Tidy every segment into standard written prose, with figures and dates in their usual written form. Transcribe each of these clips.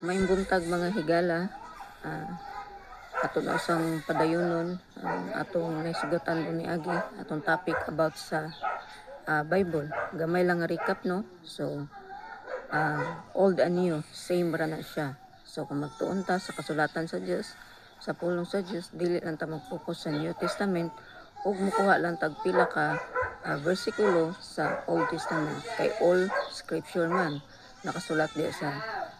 May buntag mga higala, ato na usang padayunon ang atong naisugatan ni Agi, atong topic about sa Bible. Gamay lang nga recap, no? So, old and new, same ra na siya. So, kung magtuon ta sa kasulatan sa Dios, sa pulong sa Dios, dili lang ta mag-focus sa New Testament ug mukuha lang tag pila ka bersikulo sa Old Testament. Kay all scripture man nakasulat diya sa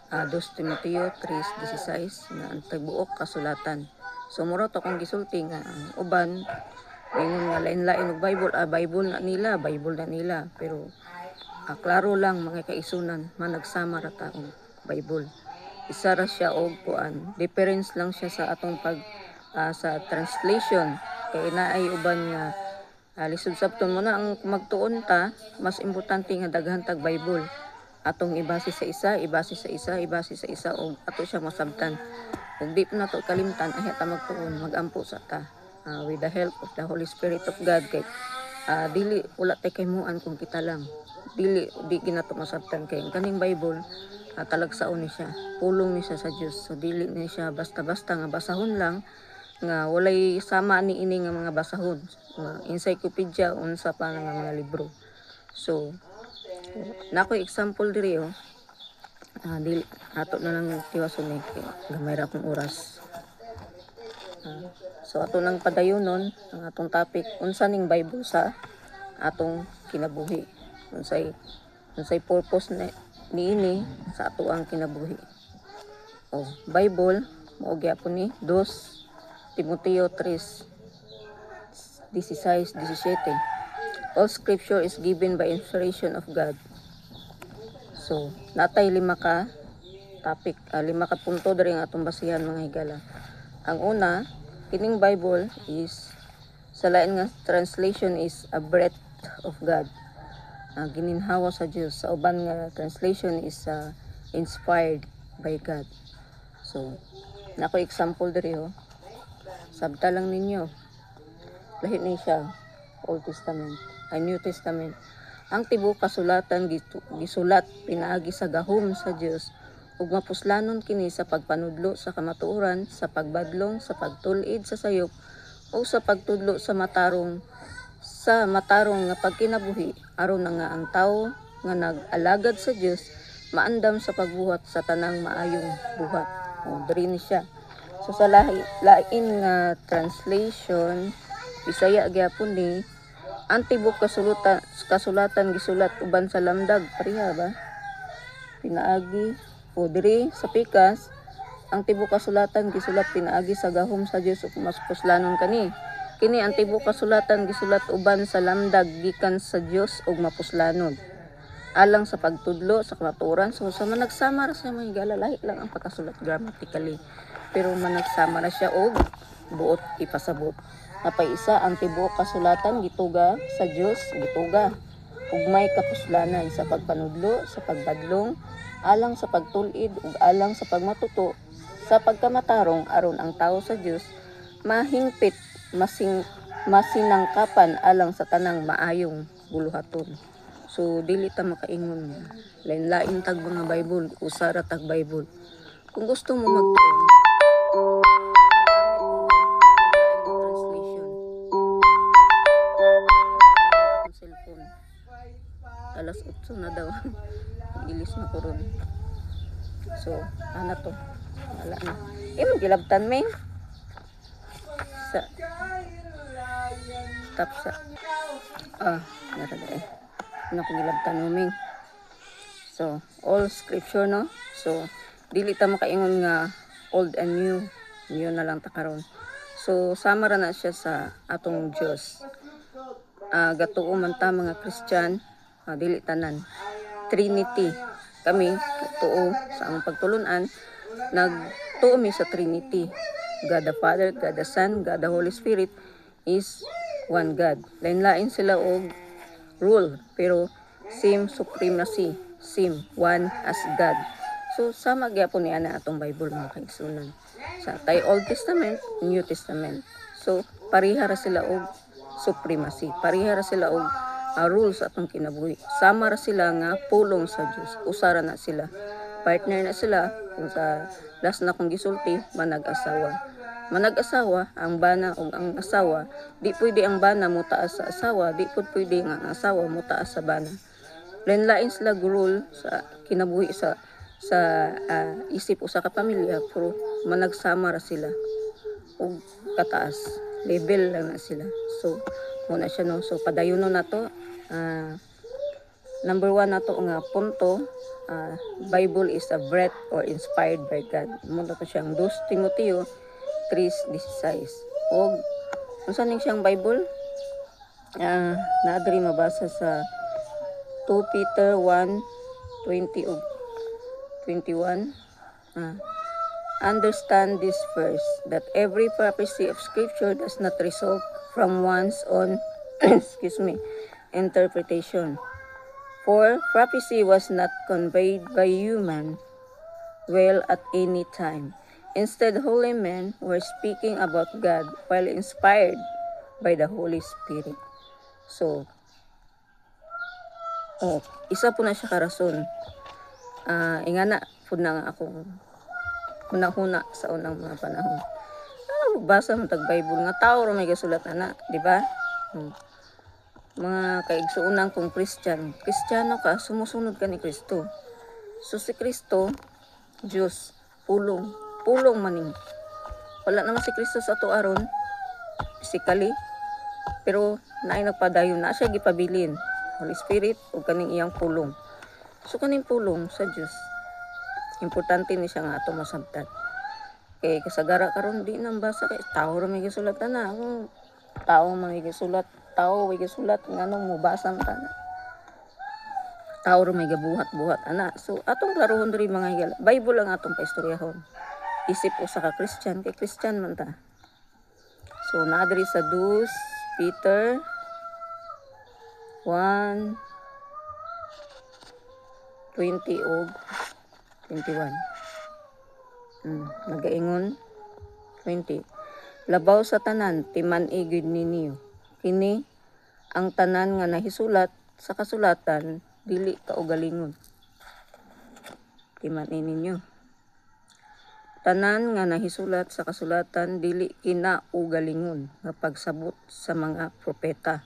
2 Timoteo 3:16 na ang tibuok kasulatan. So mura to kung gisulti nga ang uban ingon nga lain-lain og Bible, Bible na nila, pero klaro lang mga kaisunan managsama ra ta og Bible. Isa ra siya og kuan, difference lang siya sa atong pag sa translation. Kay naay uban nga lisod sabton mo na ang magtuon ta, mas importante nga daghan tag Bible. Atong ibase sa isa, o ato siya masabtan. Ug di pa nato kalimtan ay ta magtuon, magampo sa ta with the help of the Holy Spirit of God. Kay dili wala tay kaymuan kung kita lang. Di ginato masabtan kay kaning Bible talagsaon ni siya, pulong ni siya sa Dios. So dili ni siya basta-basta nga basahon lang nga walay sama ni ini nga mga basahon, encyclopedia unsa pa nga mga libro. So nako example diri dili ato na lang tiwason ni gamay ra kong oras. So ato nang padayonon ang atong topic, unsa ning Bible sa atong kinabuhi, unsay purpose niini sa ato ang kinabuhi. Bible mao gyapon ni 2 Timoteo 3:16-17. All scripture is given by inspiration of God. So natay 5 ka topic, 5 ka punto diri nga atong basihan mga higala. Ang una, kining Bible is sa lain nga translation is a breath of God. Gininhawa sa Dios. Sa uban nga translation is inspired by God. So nako example diri sabta lang ninyo. Lahi ni siya Old Testament, New Testament. Ang tibuok kasulatan gisulat pinaagi sa gahom sa Dios ug mapuslanon kini sa pagpanudlo sa kamatuoran, sa pagbadlong, sa pagtul-id sa sayop o sa pagtudlo sa matarong nga pagkinabuhi aron na nga ang tawo nga nag-alagad sa Dios maandam sa pagbuhat sa tanang maayong buhat. Diri ni siya. So sa lain nga translation Bisaya gyapon ni ang tibuok kasulatan gisulat uban sa lamdag, pareha ba? Pinaagi diri sa pikas ang tibuok kasulatan gisulat pinaagi sa gahom sa Dios ug mas puslanon kini. Kini ang tibuok kasulatan gisulat uban sa lamdag gikan sa Dios ug mapuslanon alang sa pagtudlo sa kamatuoran. So sa managsama ra sa mga higala, lahi lang ang pagkasulat grammatically, pero managsama ra siya og buot ipasabot. Napay isa ang tibuok kasulatan gituga sa Dios, gituga ug may kapuslanan sa pagpanudlo, sa pagbadlong, alang sa pagtul-id ug alang sa pagmatuto sa pagkamatarong aron ang tawo sa Dios mahingpit, masinangkapan alang sa tanang maayong buluhaton. So dili ta makaingon lain-lain tag mga Bible, usara tag Bible. Kung gusto mo magtuon cellphone, alas 8 na daw. Ilis na ko ron. So ano to, wala na imong gilabtan me sa tap sa narada ano ko gilabtan mo. So all scripture, no? So dili ta makaingon nga old and new na lang ta karon. So sama ra na siya sa atong Dios. Gatuo man ta mga Christian, dili tanan. Trinity kami tuo sa among pagtulunan, nagtuo mi sa Trinity. God the Father, God the Son, God the Holy Spirit is one God. Lain-lain sila og rule, pero same supremacy, same one as God. So sama gyapon ni ana atong Bible mga kaigsunan. Sa tay Old Testament, New Testament. So pareha ra sila og supremacy, pareha ra sila og rules atong kinabuhi. Sama ra sila nga pulong sa Dios. Usara na sila partner na sila, kung sa last na kong gisulti, manag-asawa ang bana ug ang asawa, di pwede ang bana mo taas sa asawa, di pud pwede nga ang asawa mo taas sa bana. Lain-lain sila rule sa kinabuhi sa isip usa ka pamilya, pero managsama ra sila ug kataas level lang na sila. So muna siya no. So padayonon na to. Number 1 na to nga punto, Bible is a breath or inspired by God. Muna to siyang 2 Timoteo 3:16. Og unsa ning siyang Bible? Naadri mabasa sa 2 Peter 1:20 ug 21. Understand this first, that every prophecy of Scripture does not result from one's own interpretation. For prophecy was not conveyed by human will at any time. Instead, holy men were speaking about God while inspired by the Holy Spirit. So, isa po na siya karason. Ingana po na nga akong hunang-huna sa unang mga panahon. Magbasa mo tag-Bible nga tao ra may gasulat ana, di ba? Mga kaigsuunan kong Kristiyano ka, sumusunod ka ni Kristo. So si Kristo, Diyos, pulong maning. Wala naman si Kristo sa ato aron physically, pero naay nagpadayon na siya gipabilin, Holy Spirit o kaning iyang pulong. So kaning pulong sa Diyos, importante ni siya nga ato masabtan. Kay kasagara karon di nang basa kay tao ra may gisulat na. Kung tao may gisulat ngano mo basa ta na. Tao ra may gabuhat-buhat ana. So atong klarohon diri mga higala. Bible ang atong paistoryahon. Isip usa ka Christian kay Christian man ta. So naa diri sa 2 Peter 1:20 og 21. Nagaingon 20. Labaw sa tanan timan-i gid ninyo. Kini ang tanan nga nahisulat sa kasulatan dili kaugalingon. Timan-i ninyo. Tanan nga nahisulat sa kasulatan dili kinaugalingon nga pagsabot sa mga propeta.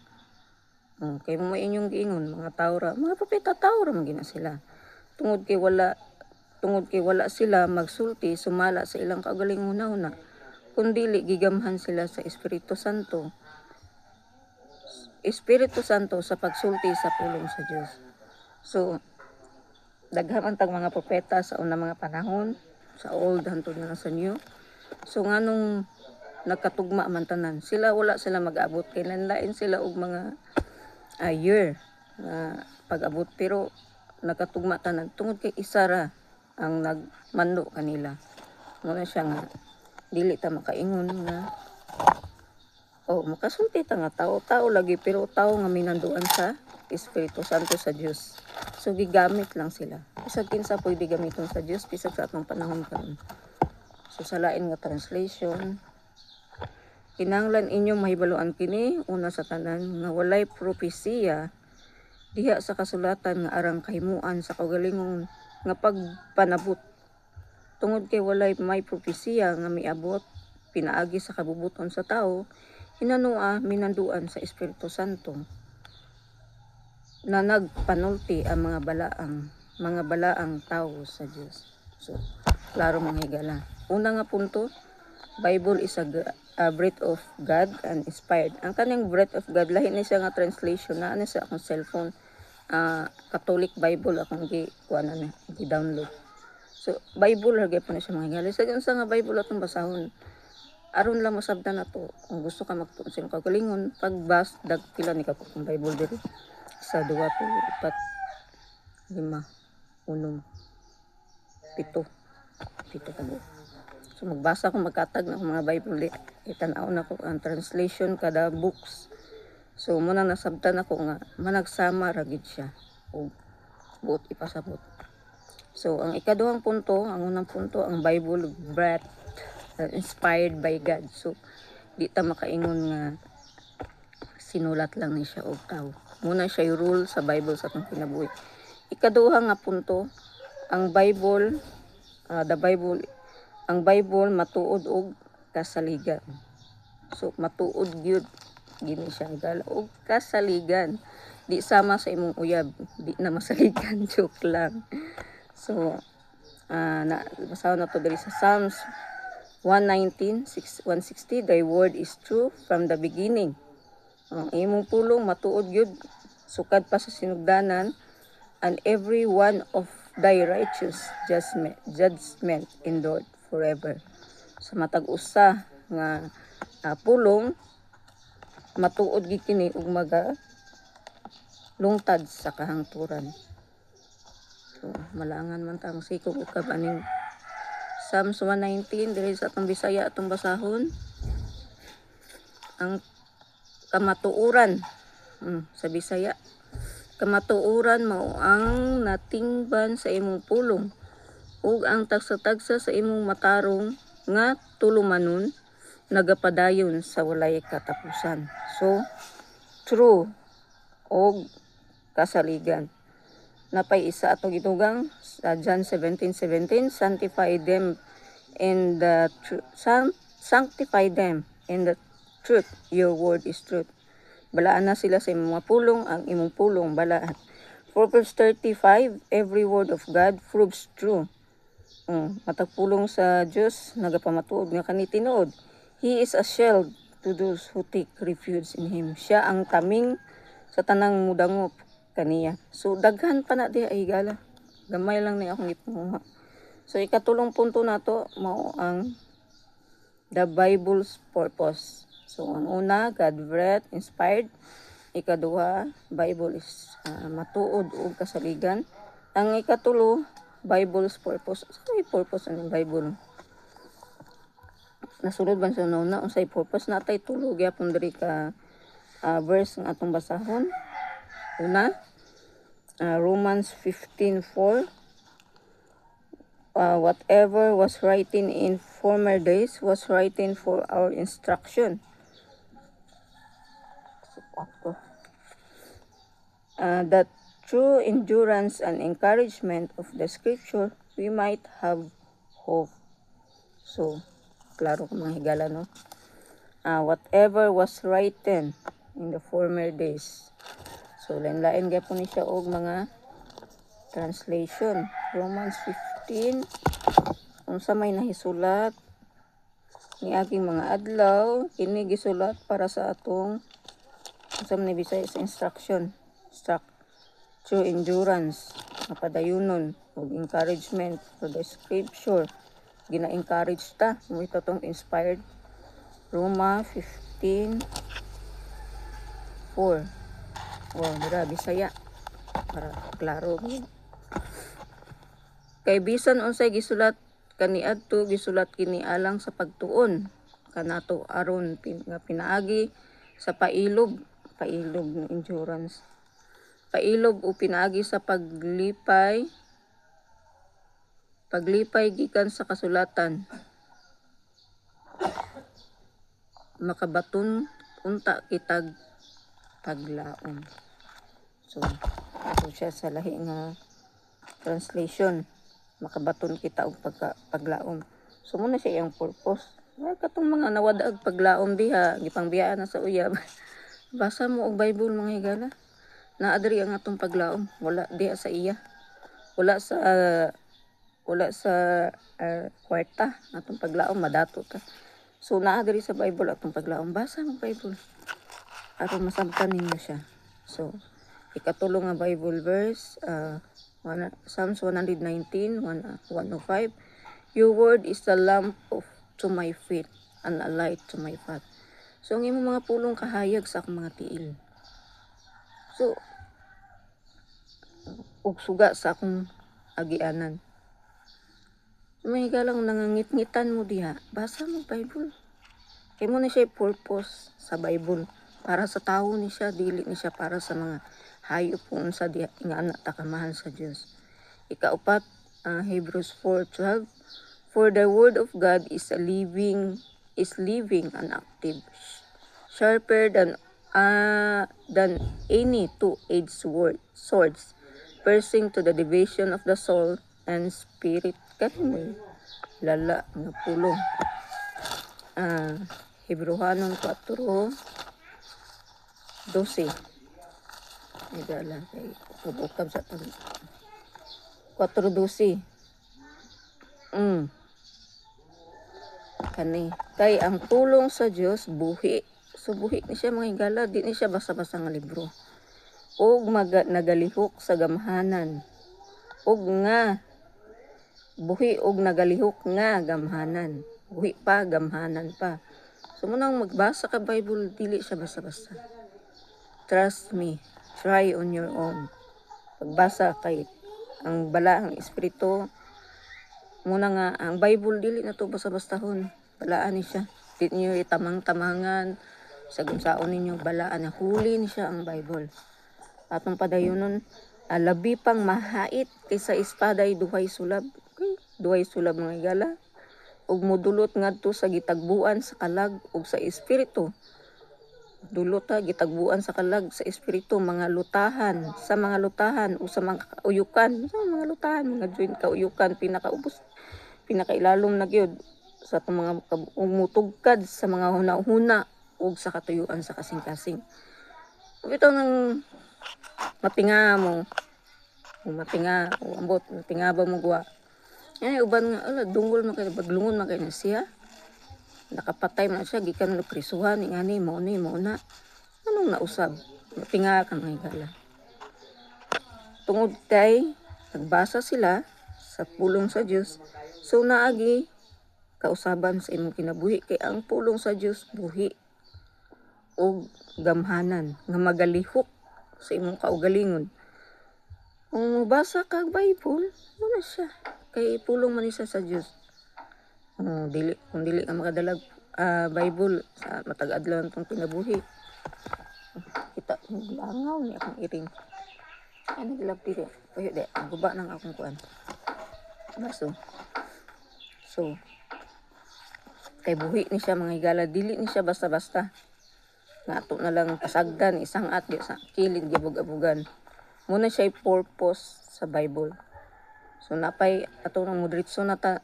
Kay mo inyong giingon mga taura, mga propeta taura man gina sila. Tungod kay wala sila magsulti sumala sa ilang kaugalingon una, kundili gigamhan sila sa Espiritu Santo sa pagsulti sa pulong sa Dios. So daghan tag mga propeta sa unang mga panahon, sa old hantod na sa new. So nganong nagkatugma man tanan, wala sila mag-abot kay lain sila og mga year na pag-abot, pero nagkatugma tanan tungod kay isa ra ang nagmando kanila. Muna siya nga dili ta makaingon nga makasulti ta nga tao lagi, pero tao nga minanduan sa Espiritu Santo sa Dios. So gigamit lang sila. Bisag kinsa pwede gamiton sa Dios bisag sa atong panahon karon. So sa lain nga translation, kinahanglan inyong mahibaluan kini una sa tanan nga walay propesiya diha sa kasulatan nga arang kahimuan sa kaugalingon nga pagpanabot. Tungod kay walay may propesiya nga miabot pinaagi sa kabubuton sa tao, hinanua minanduan sa Espiritu Santo na nagpanulti ang mga balaang tao sa Dios. So klaro mga higala. Una nga punto, Bible is a breath of God and inspired. Ang kaning breath of God, lahi ni siya nga translation na sa akong cellphone. Catholic Bible akong gi-download. So Bible lagi po na siya mga higala. Sa nga Bible atong basahon, aron lang masabtan na to. Kung gusto ka magtuon sa kagalingon, pagbas dagpila ni kapag ng Bible diri sa 2, 3, 4, 5, 6, 7, 7 ka. So magbasa ko magkatag ng mga Bible, itanaw na ko ang translation kada books. So muna nasabtan ako nga managsama ra gid siya o buot ipasabot. So ang ikaduhang punto, ang unang punto, ang Bible breath inspired by God. So di ta makaingon nga sinulat lang ni siya og tao. Muna siya i-rule sa Bible sa atong kinabuhi. Ikaduha nga punto, ang Bible, ang Bible matuod og kasaligan. So matuod gyud gini siya higala og kasaligan. Di sama sa imong uyab, di na masaligan. Joke lang. So basahan na to diri sa Psalms 119, 160. Thy word is true from the beginning. Ang imong pulong matuod gyud sukad pa sa sinugdanan, and every one of thy righteous judgment endured forever. Sa matag usa nga pulong matuod gyud kini ug lungtad sa kahangturan. So malangan man tang sikog ug kabaning Psalms 119 diri sa atong Bisaya atong basahon. Ang kamatuoran sa Bisaya, kamatuoran mao ang natingban sa imong pulong ug ang tagsa-tagsa sa imong matarong nga tulumanon nagapadayon sa walay katapusan. So true og kasaligan. Napay isa atong gitugang sa John 17:17, sanctify them in the sanctify them in the truth, your word is truth. Balaan na sila sa imong mga pulong, ang imong pulong balaan. Proverbs 35, every word of God proves true. Matag pulong sa Dios nagapamatuod nga kani tinuod. He is a shield to those who take refuge in him. Siya ang taming sa tanang mudangop kaniya. So daghan pa na di ay higala. Gamay lang ni akong gipanguha. So ikatulong punto nato mao ang the Bible's purpose. So ang una, God breathed, inspired. Ikaduha, Bible is matuod og kasaligan. Ang ikatulo, Bible's purpose. Unsay purpose ang Bible? Nasulod ba sa una unsay purpose natay tulo gyapon diri ka verse nga atong basahon. Una, Romans 15:4. Whatever was written in former days was written for our instruction. That through endurance and encouragement of the scripture, we might have hope. So, klaro ko mga higala, no? Whatever was written in the former days. So, lain-lain gapon ni siya og mga translation. Romans 15, unsa may nahisulat ni aking mga adlaw, kini gisulat para sa atong unsa man ni Bisaya sa instruction. Through endurance, mapadayunon ug encouragement for the scripture. Gina-encourage ta mo ito tong inspired. Roma 15:4. Dira Bisaya para klaro. Kay bisan unsay gisulat kaniadto, gisulat kini alang sa pagtuon kanato aron nga pinaagi sa pailog ng endurance. Pailog o pinaagi sa paglipay gikan sa kasulatan. Makabaton unta kitag paglaom. So siya sa lahi nga translation, makabaton kita og paglaom. So muna siya yung purpose. Katong mga nawadaag paglaom diha, gipangbiyaan na sa uyab. Basa mo og Bible mga higala. Naa diri ang atong paglaom, wala diha sa iya. Wala sa kwarta atong paglaom, madato ta. So naa diri sa Bible atong paglaom. Basa mo Bible aron masabtan ninyo siya. So ikatulong nga Bible verse, Psalms 119, 105. Your word is a lamp to my feet and a light to my path. So ang imong mga pulong kahayag sa akong mga tiil. So ug suga sa akong agianan. May galang nangangit-ngitan mo diha, basa mo Bible. Kay mo na siya purpose sa Bible. Para sa tao ni siya, dili ni siya para sa mga hayop kung sa diha nga anak takamahal sa Dios. Ikaupat, Hebrews 4:12. For the word of God is living and active, sharper than any two-edged swords, piercing to the division of the soul and spirit kanimo lala nga pulong. Hebrehanon 4:12. Ay dala kay ubukab sa tag 4:12. Kani kay ang pulong sa Dios buhi. So buhi ni siya mga higala, di ni siya basta-basta nga libro. Og nagalihok sa gamhanan. Og nga buhi og nagalihok nga gamhanan. Buhi pa, gamhanan pa. So munang magbasa ka Bible, dili siya basta-basta. Trust me, try on your own. Pagbasa kay ang bala ang espiritu muna nga ang Bible dili na to basta-bastahon. Balaan ni siya. Di niyo itamang-tamangan sa gunsaon ninyo balaan na huli ni siya ang Bible. Atong padayonon labi pang mahait kaysa espaday duhay sulab. Okay? Duhay sulab mga higala. Ug modulot ngadto sa gitagbuan sa kalag ug sa espiritu. Dulot gitagbuan sa kalag sa espiritu, mga lutahan o sa mga kauyukan, sa mga lutahan, mga joint kauyukan, pinakailalom na gyud sa itong mga umutugkad sa mga huna-huna ug sa katuyuan sa kasing-kasing. Ug ito nang mapinga mo, mapinga o ambot, mapinga ba mo guwa. Yan uban nga dungol man kay baglungon man kay na siya. Nakapatay man siya gikan lo prisuhan ingani mo na. Anong nausab? Mapinga ka mga higala. Tungod kay nagbasa sila sa pulong sa Dios, so naagi kausaban sa imong kinabuhi kay ang pulong sa Dios buhi o gamhanan nga magalihok sa imong kaugalingon. Kung mabasa ka Bible, na siya kay pulong man isa sa Dios. Kung dili ka makadalag Bible sa matag adlaw tong kinabuhi. Kita langaw ni akong iring. Ano gilab diri? Payo de, guba nang akong kuan. Baso. So, kay buhi ni siya mga higala, dili ni siya basta-basta. Nga ato na lang pasagdan, isang at sa kilid gibug-abugan. Muna siya purpose sa Bible. So napay ato nang modritso na ta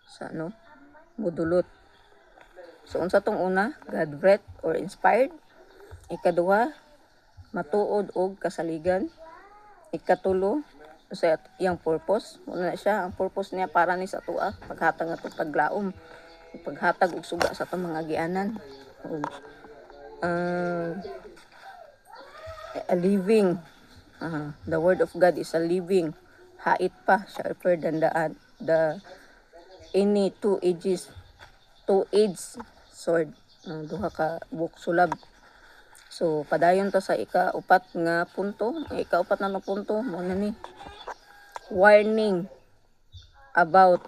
sa modulot. So unsa tong una, God breathed or inspired. Ikaduha, matuod og kasaligan. Ikatulo, sa iyang purpose. Una siya, ang purpose niya para ni sa tuwa, paghatag atong paglaom, paghatag og suga sa atong mga gianan. A living, the word of God is a living, hait pa, sharper than the any two-edged sword. Duha ka buok sulab. So padayon ta sa ika-upat nga punto. Ika-upat na punto mo na ni warning about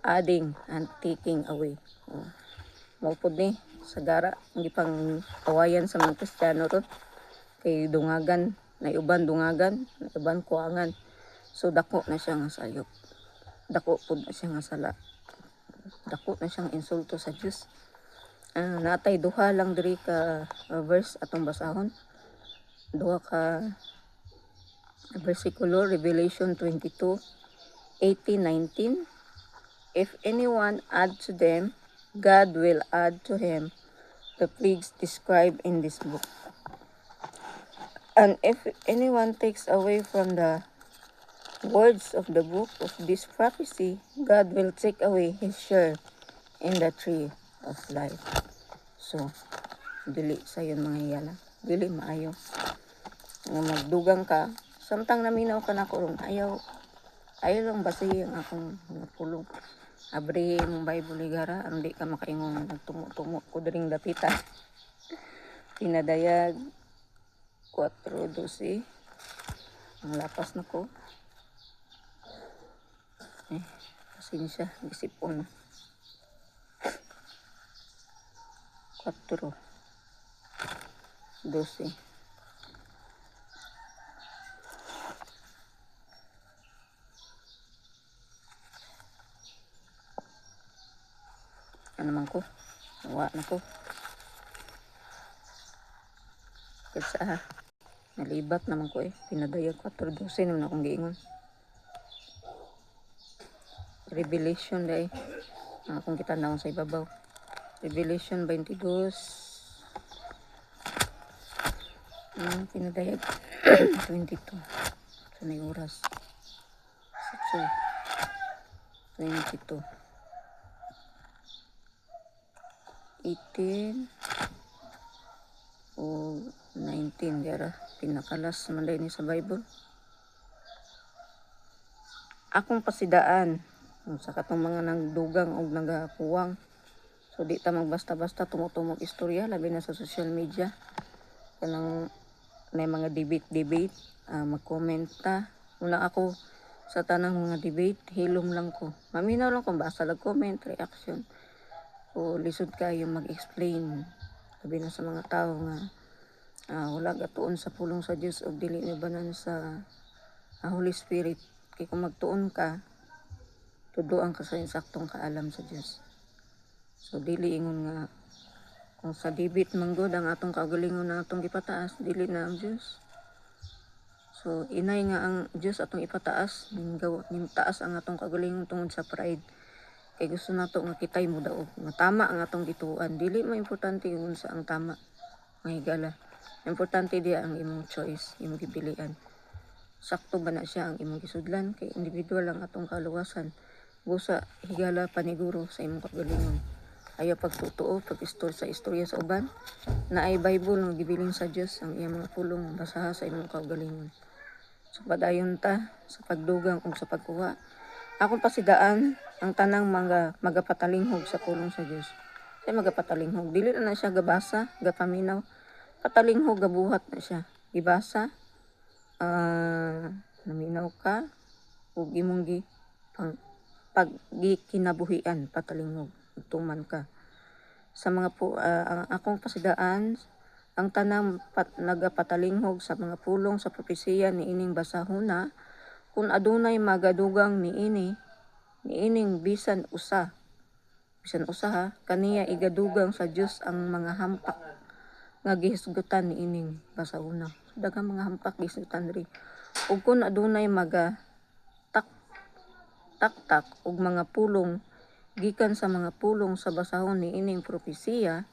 adding and taking away. Mao pud ni sagara hindi pang awayan sa mga Kristiyano to kay dungagan na uban dungagan na uban kuangan. So dako na siya nga sayop. Dako pud na siya nga sala. Dako na siyang insulto sa Dios. Natay duha lang diri ka verse atong basahon. Duha ka versikulo, Revelation 22:18-19. If anyone add to them, God will add to him the plagues described in this book. And if anyone takes away from the words of the book of this prophecy, God will take away his share in the tree of life. So, dili sayon mga hiyala. Dili maayo. Nga magdugang ka, samtang naminaw ka na ko ron, ayaw lang basihin ang akong pulong. Abrihin mong Bible ligara, ang di ka makaingon nagtumo-tumo ko diring dapita. Pinadayag 4:12. Ang lapas na ko. Pasensya, gisipon. 4:12. Ano man ko? Nawa na ko. Kasi nalibat naman ko Pinadayag 4:12 naman akong giingon. Revelation day. Kung kita naon sa ibabaw. Revelation 22. Pinadayag 22. Sa may oras. 22. 18 o 19 dira pinakalas man ni sa Bible. Akong pasidaan sa katong mga nagdugang og nagakuwang. So di ta magbasta-basta tumutumog istorya labi na sa social media. Kanang may mga debate, mag-comment ta. Una ako sa tanang mga debate, hilom lang ko. Maminaw lang kung basta lag-comment, reaction. O lisod kayo mag-explain. Labi na sa mga tao nga wala gatuon sa pulong sa Dios o dili nibanan sa Holy Spirit. Kaya kung magtuon ka, tuduan ka sa insaktong kaalam sa Dios. So dili ingon nga kung sa debate manggod ang atong kaugalingon na atong gipataas, dili na ang Dios. So inay nga ang Dios atong ipataas, ning taas ang atong kaugalingon tungod sa pride. Kay gusto nato nga kitay mo daog nga tama ang atong gituan. Dili man importante kung sa ang tama nga higala. Importante diya ang imong choice, imong gipilian. Sakto ba na siya ang imong gisudlan kay individual ang atong kaluwasan. Busa higala paniguro sa imong kaugalingon. Ayaw pagtutuo, sa istorya sa uban, na ay Bible nga gibiling sa Dios ang iyang mga pulong basaha sa imong kaugalingon. So padayon ta sa pagdugang ug sa pagkuha. Akong pasidaan ang tanang mga magapatalingog sa pulong sa Dios. Ay magapatalingog, dili na siya gabasa, gapaminaw. Patalinghog gabuhat na siya. Ibasa, naminaw ka ug imong pagkinabuhian patalinghog. Tuman ka sa mga ang akong pasidaan ang tanang nagapatalinghog sa mga pulong sa propesiya ni ining basahona kung adunay magadugang niining bisan usa ha, kaniya igadugang sa Dios ang mga hampak nga gihisgutan ni ining basahona. Daghang mga hampak gihisgutan diri ug kung adunay taktak ug mga pulong gikan sa mga pulong sa basahon ni ining propesiya,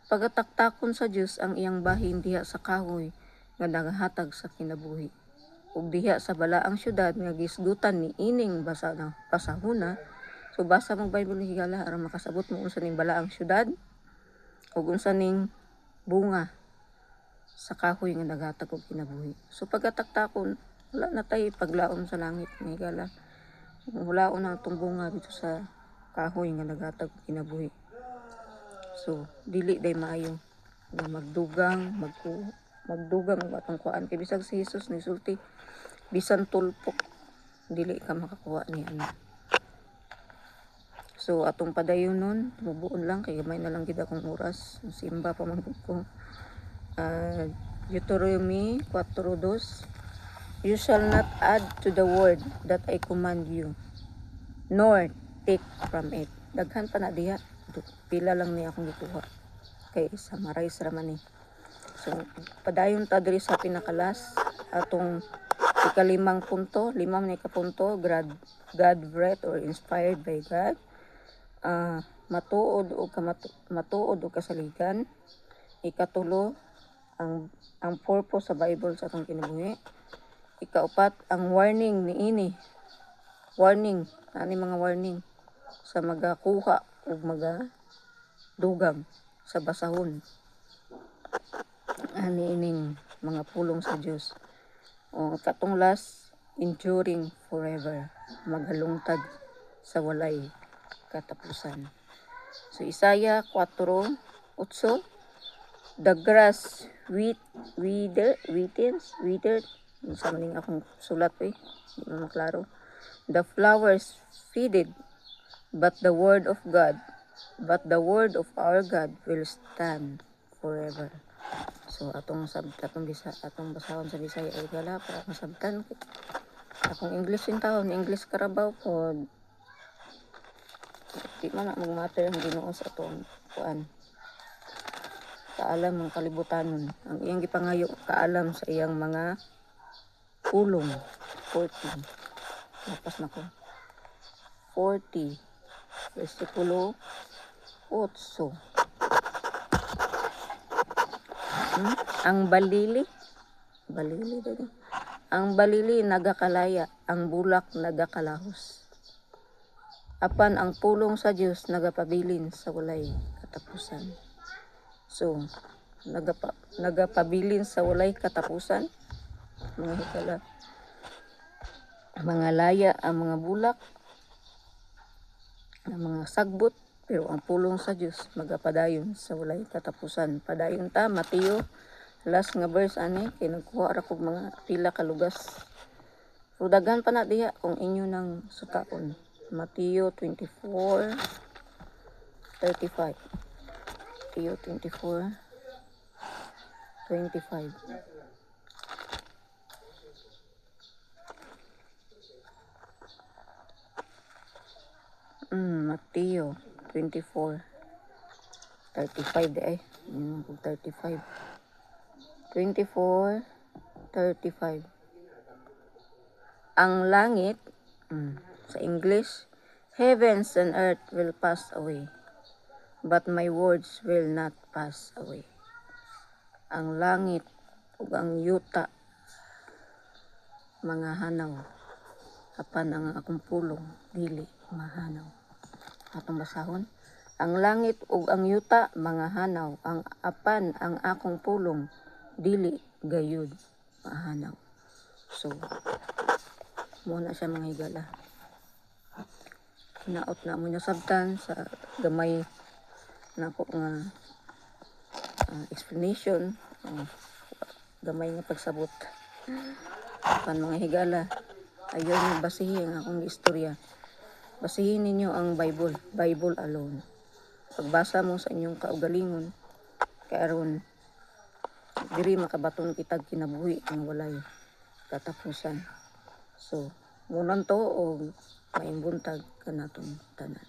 pagataktakon sa Dios ang iyang bahin diha sa kahoy nga nagahatag sa kinabuhi. Ug diha sa balaang syudad nga gisgutan ni ining basahona. So basa mo Bible higala aron makasabot mo unsa ning balaang syudad ug unsa ning bunga sa kahoy nga nagahatag og kinabuhi. So pagataktakon wala na tay paglaom sa langit higala. Hulaon ang itong bunga dito sa kahoy nga naghatag kinabuhi. So dili day maayo nga magdugang ang atong kuan kay bisag si Jesus ni sulti bisan tulpok dili ka makakuha ni ano. So atong padayonon mubuon lang kay gamay na lang gid akong oras simba pa man ko. Deuteronomy 4:2 You shall not add to the word that I command you, nor take from it. Daghan pa na diha. Pila lang niya akong gikuha. Kay summarize raman ni. So, padayon ta diri sa pinakalas. Atong ikalimang punto. Limang na ikapunto. God breathed or inspired by God. Matuod o kasaligan. Ikatulo, ang purpose sa Bible sa atong kinabuhi. Ikaupat, ang warning niini. Warning. Ani mga warning sa magakuha o magadugang sa basahon. Ani ining mga pulong sa Dios. O katong last, enduring forever. Magalungtad sa walay katapusan. So Isaiah 4:8 The grass withered. Sa maning akong sulat di mo klaro. The flowers faded, but the word of our God will stand forever. So atong basahon sa Bisaya ay gala para masabtan. Akong English yung taon, English Karabaw po. Di man na mag-matter ang Ginoo sa atong kuan. Kaalam ng kalibutanon. Ang iyang gipangayo kaalam sa iyang mga pulong 14. Lapas na ko. 40, versikulo 8. Ang balili dali. Ang balili nagakalaya, ang bulak nagakalahos. Apan ang pulong sa Dios nagapabilin sa walay katapusan. So, nagapabilin sa walay katapusan, mga higala. Mga laya ang mga bulak, ang mga sagbot, pero ang pulong sa Dios magapadayon sa walay katapusan. Padayon ta, Mateo, last nga verse ani, kay nagkuha ra kog mga pila ka lugas. So, daghan pa na diha kung inyo nang sutaon. Mateo 24:35. Mateo 24:25. Mateo 24:35 di ay. 35. 24:35. Ang langit, sa English, heavens and earth will pass away, but my words will not pass away. Ang langit ug ang yuta mga hanaw, apan ang akong pulong dili mahanaw. Atong basahon. Ang langit ug ang yuta mga hanaw, apan ang akong pulong dili gayud mahanaw. So, muna siya mga higala. Hinaot na mo niya sabtan sa gamay na ako nga explanation, gamay nga pagsabot. Pan mga higala, ayaw niyo basihin ang akong istorya. Basihin ninyo ang Bible alone. Pagbasa mo sa inyong kaugalingon, karon diri makabaton kitag kinabuhi ang walay katapusan. So, munan to o maimbuntag kanatong tanan.